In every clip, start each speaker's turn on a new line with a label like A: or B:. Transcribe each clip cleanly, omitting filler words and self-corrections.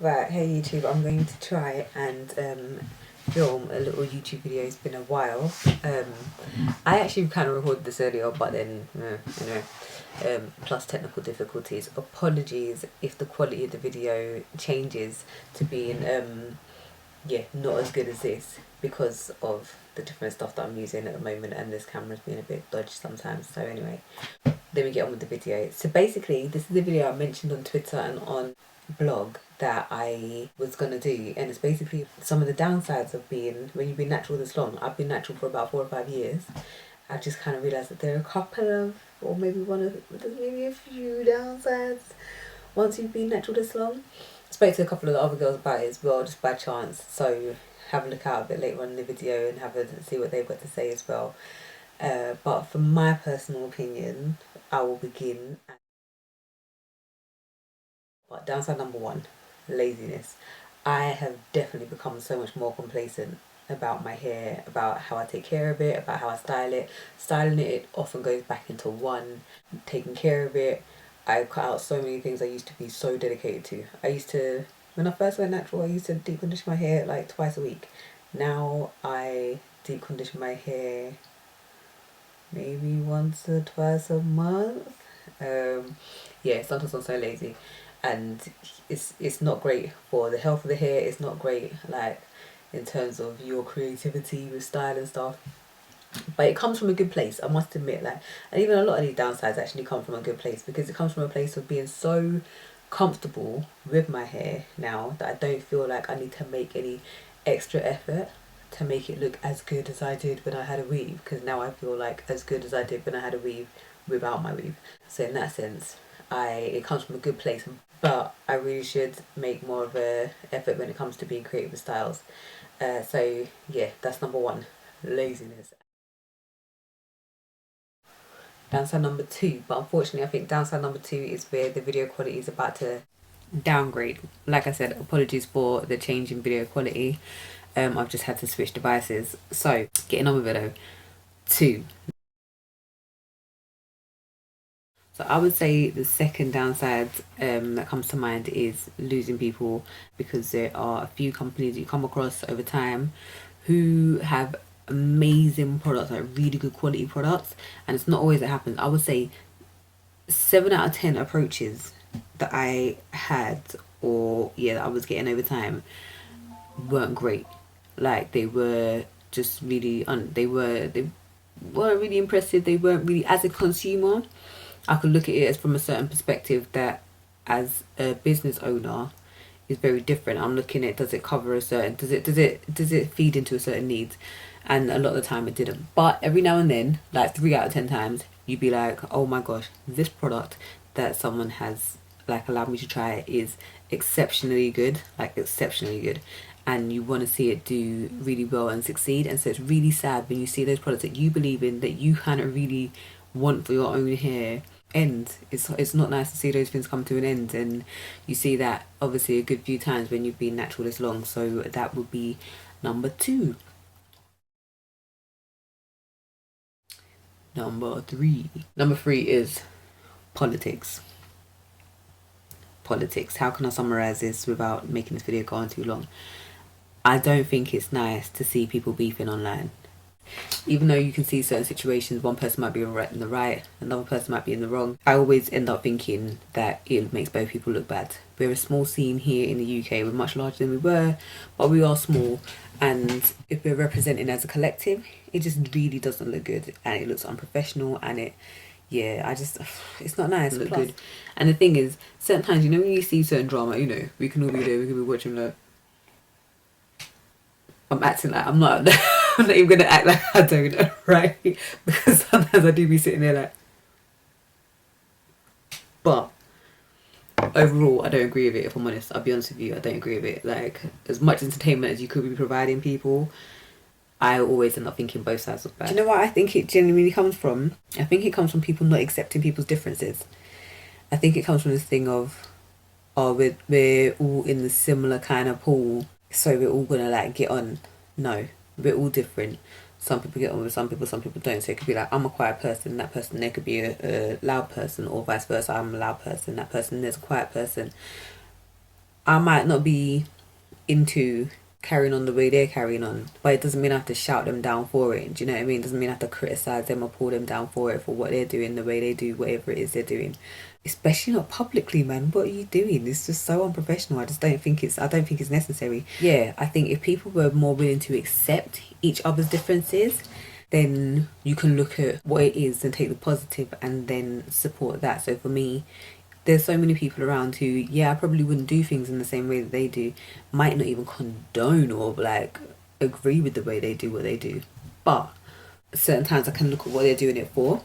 A: Right, hey YouTube, I'm going to try and film a little YouTube video. It's been a while. I actually kind of recorded this earlier, but then, plus technical difficulties. Apologies if the quality of the video changes to being, not as good as this because of the different stuff that I'm using at the moment, and this camera's being a bit dodgy sometimes. So anyway, let me get on with the video. So basically, this is the video I mentioned on Twitter and on blog that I was gonna do, and it's basically some of the downsides of being, when you've been natural this long. I've been natural for about 4 or 5 years. I just kind of realised that there are a couple of, or maybe one of, there's maybe a few downsides once you've been natural this long. I spoke to a couple of the other girls about it as well, just by chance, so have a look out a bit later on in the video and have a see what they've got to say as well. But from my personal opinion, I will begin. But downside number one, laziness. I have definitely become so much more complacent about my hair, about how I take care of it, about how I style it. Styling it often goes back into one. Taking care of it, I cut out so many things I used to be so dedicated to. When I first went natural, I used to deep condition my hair like twice a week. Now I deep condition my hair maybe once or twice a month. Sometimes I'm so lazy, and it's not great for the health of the hair. It's not great, like, in terms of your creativity with style and stuff. But it comes from a good place, I must admit. Like, and even a lot of these downsides actually come from a good place, because it comes from a place of being so comfortable with my hair now that I don't feel like I need to make any extra effort to make it look as good as I did when I had a weave, because now I feel like as good as I did when I had a weave without my weave. So in that sense, it comes from a good place, but I really should make more of a effort when it comes to being creative with styles. So yeah, that's number one, laziness. Downside number two, but unfortunately I think downside number two is where the video quality is about to downgrade. Like I said, apologies for the change in video quality. I've just had to switch devices. So getting on with it though. Two. So I would say the second downside that comes to mind is losing people, because there are a few companies you come across over time who have amazing products, like really good quality products, and it's not always that happens. I would say 7 out of 10 approaches that I had, or that I was getting over time, weren't great. Like, they were just really they weren't really impressive. They weren't really, as a consumer, I could look at it as from a certain perspective that as a business owner is very different. I'm looking at, does it cover a certain, does it feed into a certain need? And a lot of the time it didn't. But every now and then, like 3 out of 10 times, you'd be like, oh my gosh, this product that someone has like allowed me to try is exceptionally good, like exceptionally good, and you want to see it do really well and succeed. And so it's really sad when you see those products that you believe in, that you kind of really want for your own hair, end. It's not nice to see those things come to an end, and you see that obviously a good few times when you've been natural this long. So that would be number two. Number three is politics. Politics. How can I summarize this without making this video go on too long? I don't think it's nice to see people beefing online. Even though you can see certain situations, one person might be in the right, another person might be in the wrong, I always end up thinking that it makes both people look bad. We're a small scene here in the UK. We're much larger than we were, but we are small, and if we're representing as a collective, it just really doesn't look good, and it looks unprofessional, and it's not nice. Look good. And the thing is, certain times, when you see certain drama, we can all be there, we can be watching, like, I'm acting like I'm not I'm not even gonna act like I don't know, right? Because sometimes I do be sitting there like, but overall I don't agree with it. If I'm honest, I'll be honest with you, I don't agree with it. Like, as much entertainment as you could be providing people, I always end up thinking both sides look bad. Do you know what I think it genuinely comes from? I think it comes from people not accepting people's differences. I think it comes from this thing of, oh, we're all in the similar kind of pool, so we're all gonna like get on. No, we're all different. Some people get on with some people don't. So it could be like, I'm a quiet person, that person there could be a, loud person, or vice versa. I'm a loud person, that person there's a quiet person. I might not be into carrying on the way they're carrying on, but it doesn't mean I have to shout them down for it. Do you know what I mean? It doesn't mean I have to criticize them or pull them down for it, for what they're doing, the way they do whatever it is they're doing. Especially not publicly, man. What are you doing? It's just so unprofessional. I don't think it's necessary. Yeah, I think if people were more willing to accept each other's differences, then you can look at what it is and take the positive and then support that. So for me, there's so many people around who, yeah, I probably wouldn't do things in the same way that they do, might not even condone or like agree with the way they do what they do, but certain times I can look at what they're doing it for,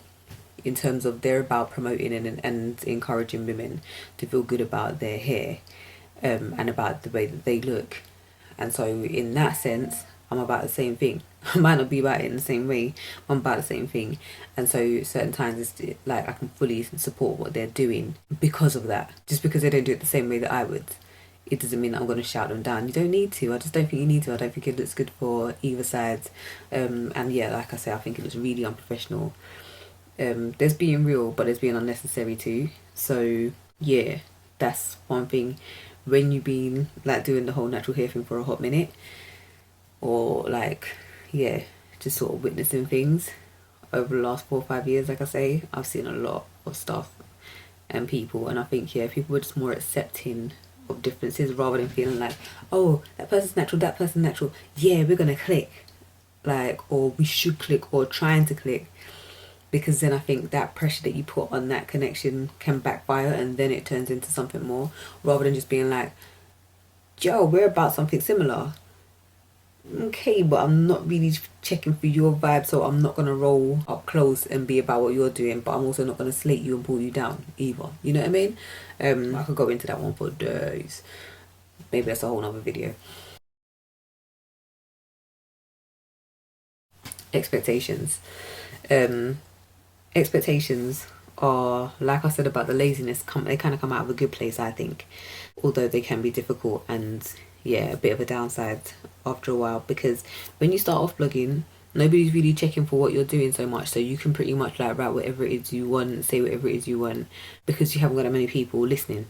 A: in terms of they're about promoting and encouraging women to feel good about their hair, and about the way that they look. And so in that sense, I'm about the same thing. I might not be about it in the same way, but I'm about the same thing. And so certain times it's like I can fully support what they're doing because of that. Just because they don't do it the same way that I would, it doesn't mean that I'm going to shout them down. You don't need to. I just don't think you need to. I don't think it looks good for either side. And yeah, like I say, I think it looks really unprofessional. There's being real, but there's being unnecessary too. So yeah, that's one thing. When you've been like doing the whole natural hair thing for a hot minute, or like, yeah, just sort of witnessing things over the last 4 or 5 years, like I say, I've seen a lot of stuff and people, and I think, yeah, people were just more accepting of differences rather than feeling like, oh, that person's natural, that person's natural, yeah, we're gonna click, like, or we should click, or trying to click, because then I think that pressure that you put on that connection can backfire, and then it turns into something more, rather than just being like, yo, we're about something similar. Okay, but I'm not really checking for your vibe, so I'm not gonna roll up close and be about what you're doing, but I'm also not gonna slate you and pull you down either. You know what I mean? I could go into that one for days. Maybe that's a whole nother video. Expectations. Um, expectations are, like I said about the laziness, they kind of come out of a good place, I think, although they can be difficult and, yeah, a bit of a downside after a while, because when you start off blogging, nobody's really checking for what you're doing so much, so you can pretty much like write whatever it is you want, say whatever it is you want, because you haven't got that many people listening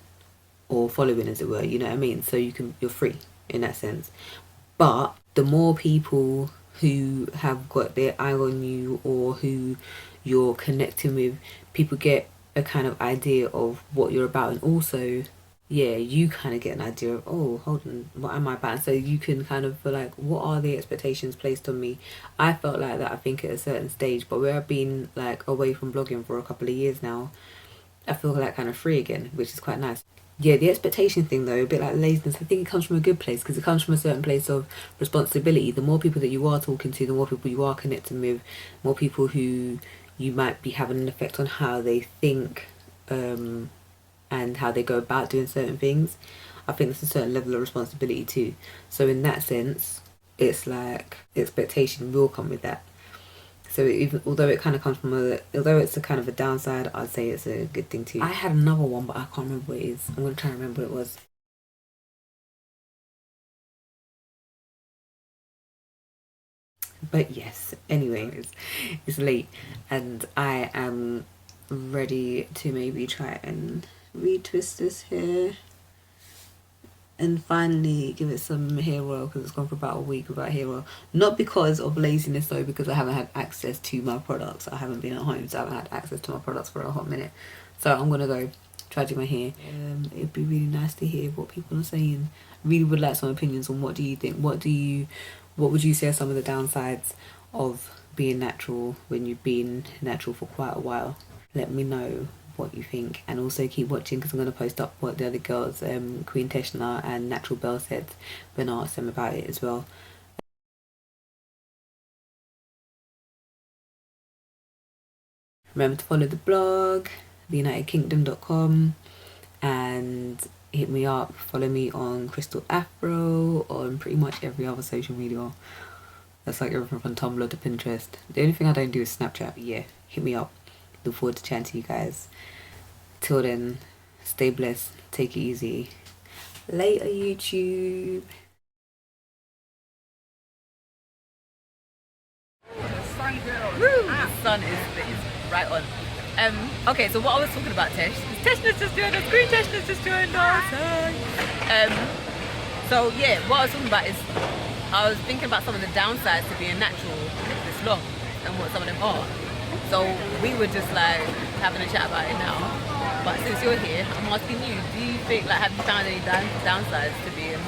A: or following, as it were. You know what I mean? So you're free in that sense. But the more people who have got their eye on you, or who you're connecting with, people get a kind of idea of what you're about, and also, yeah, you kind of get an idea of, oh, hold on, what am I about? So you can kind of feel like, what are the expectations placed on me? I felt like that, I think, at a certain stage, but where I've been like away from blogging for a couple of years now, I feel like kind of free again, which is quite nice. Yeah, the expectation thing though, a bit like laziness, I think it comes from a good place, because it comes from a certain place of responsibility. The more people that you are talking to, the more people you are connecting with, more people who you might be having an effect on how they think, and how they go about doing certain things. I think there's a certain level of responsibility too. So in that sense, it's like expectation will come with that. So even although it kind of comes from although it's a kind of a downside, I'd say it's a good thing too. I had another one, but I can't remember what it is. I'm gonna try and remember what it was. But yes, anyways, it's late and I am ready to maybe try and retwist this hair and finally give it some hair oil, because it's gone for about a week without hair oil. Not because of laziness though, because I haven't had access to my products. I haven't been at home, so I haven't had access to my products for a hot minute. So I'm gonna go try to do my hair. It'd be really nice to hear what people are saying. Really would like some opinions on what do you think. What would you say are some of the downsides of being natural when you've been natural for quite a while? Let me know what you think, and also keep watching, because I'm going to post up what the other girls, Queen Teshna and Natural Belle, said when I asked them about it as well. Remember to follow the blog, theunitedkingdom.com, and hit me up, follow me on Crystal Afro, on pretty much every other social media. That's like everything from Tumblr to Pinterest. The only thing I don't do is Snapchat. Yeah, hit me up. Look forward to chatting to you guys. Till then, stay blessed, take it easy. Later, YouTube. The sun is right on. Okay, so what I was talking about, Tesh, Teshna's just joined us, Green Teshna's just joined us. So yeah, what I was talking about is, I was thinking about some of the downsides to being natural this long and what some of them are. So we were just like having a chat about it now. But since you're here, I'm asking you, do you think, like, have you found any downsides to being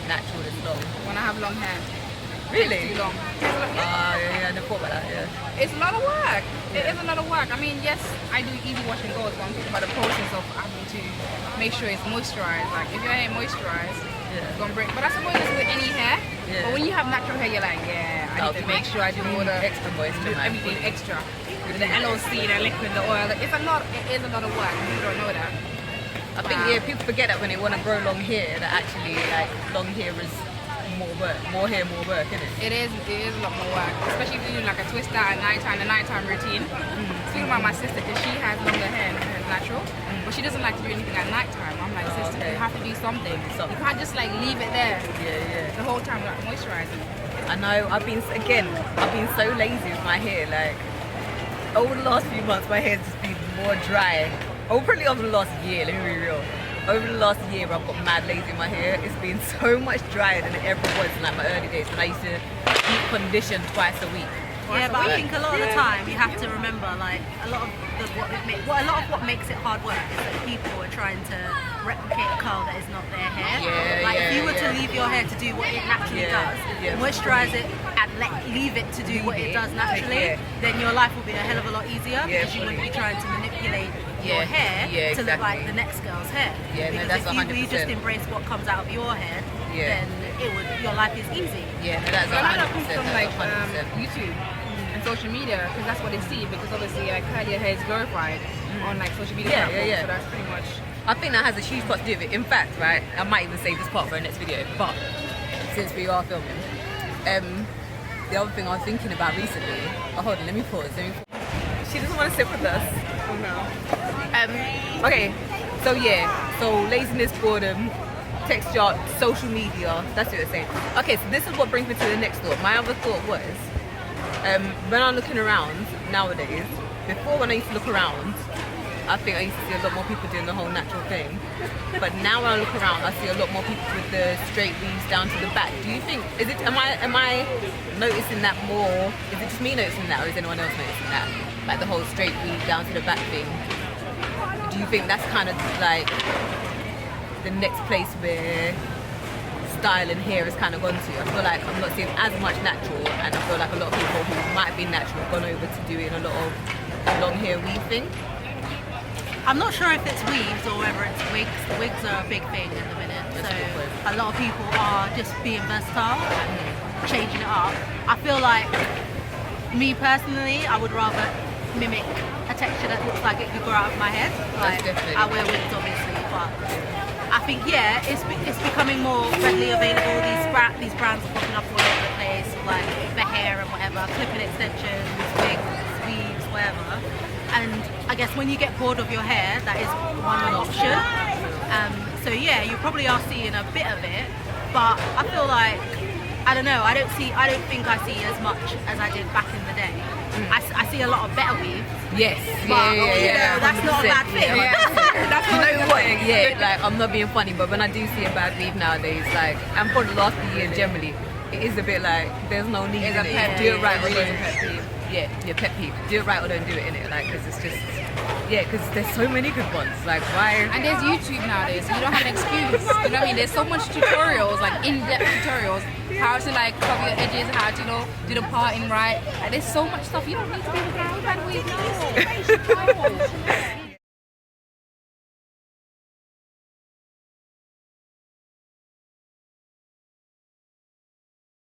A: natural this long?
B: When I have long hair.
A: Really?
B: It's too long.
A: Yeah, I never thought about that, yeah.
B: It's a lot of work. It is a lot of work. I mean, yes, I do easy wash and go, but I'm talking about the process of having to make sure it's moisturized. Like, if your hair moisturized, it's gonna break. But I suppose it's with any hair.
A: Yeah.
B: But when you have natural hair, you're like, yeah, I need to make sure I do all the
A: extra moisture, man.
B: everything extra. With the LOC, the liquid, the oil. It is a lot of work. You don't know that.
A: I think people forget that when they want to grow long hair, that actually, like, long hair is more work, more hair, more work, isn't it?
B: It is a lot more work, especially if you're doing like a twist out at nighttime, the nighttime routine. Speaking about my sister, because she has longer hair and her hair is natural, but she doesn't like to do anything at nighttime. I'm like, sister, you have to do something. You can't just like leave it there. The whole time, like moisturizing.
A: I know. I've been so lazy with my hair. Like, over the last few months, my hair's just been more dry. Oh, probably over the last year. Let me be real. Over the last year, I've got mad lazy in my hair. It's been so much drier than it ever was in like my early days when I used to deep condition twice a week.
C: Yeah, but I think a lot of the time you have to remember, like, a lot of what makes it hard work is that people are trying to replicate a curl that is not their hair. If you were to leave your hair to do what it naturally does, moisturize it and leave it to do what it does naturally, then your life will be a hell of a lot easier because you wouldn't be trying to manipulate your hair to look like the next girl's hair. Because if you just embrace what comes out of your head, then your life is easy.
A: That's 100%.
B: Comes from like YouTube and social media, because that's what they see. Because obviously, like, curly hair is glorified on like social media platforms. So that's pretty much.
A: I think that has a huge part to do with it. In fact, right, I might even save this part for our next video. But since we are filming, the other thing I was thinking about recently. Oh, hold on, let me pause. She doesn't want to sit with us. Oh no. Okay, so laziness, boredom, texture, social media, that's what you're saying. Okay, so this is what brings me to the next thought. My other thought was, when I'm looking around nowadays, before when I used to look around, I think I used to see a lot more people doing the whole natural thing. But now when I look around, I see a lot more people with the straight weaves down to the back. Do you think, am I noticing that more? Is it just me noticing that, or is anyone else noticing that? Like the whole straight weave down to the back thing. Do you think that's kind of like the next place where style and hair has kind of gone to? I feel like I'm not seeing as much natural, and I feel like a lot of people who might have been natural have gone over to doing a lot of long hair weave thing.
C: I'm not sure if it's weaves or whether it's wigs. The wigs are a big thing at the minute, so a lot of people are just being versatile and changing it up. I feel like, me personally, I would rather mimic a texture that looks like it could grow out of my head. Like, I wear wigs obviously, but I think it's becoming more readily available. These brands are popping up all over the place, like the hair and whatever, clip-in extensions, wigs, weaves, whatever. And I guess when you get bored of your hair, that is one option. So yeah, you probably are seeing a bit of it, but I feel like, I don't know, I don't think I see as much as I did back in the day. I see a lot of better weaves.
A: Yes.
C: But you know, that's not a bad thing.
A: That's you know what? Yeah, like, I'm not being funny, but when I do see a bad weave nowadays, like, and for the last year generally, it is a bit like, there's no need in it. Do it right or don't. Yeah, pet peeve. Do it right or don't do it, innit? Like, because it's just, because there's so many good ones. Like, why?
B: And there's YouTube nowadays, so you don't have an excuse. You know what I mean? There's so much tutorials, like in-depth tutorials, how to like cover your edges, how to, you know, do the parting right. Like, there's so much stuff. You don't need to be with a bad weave, no.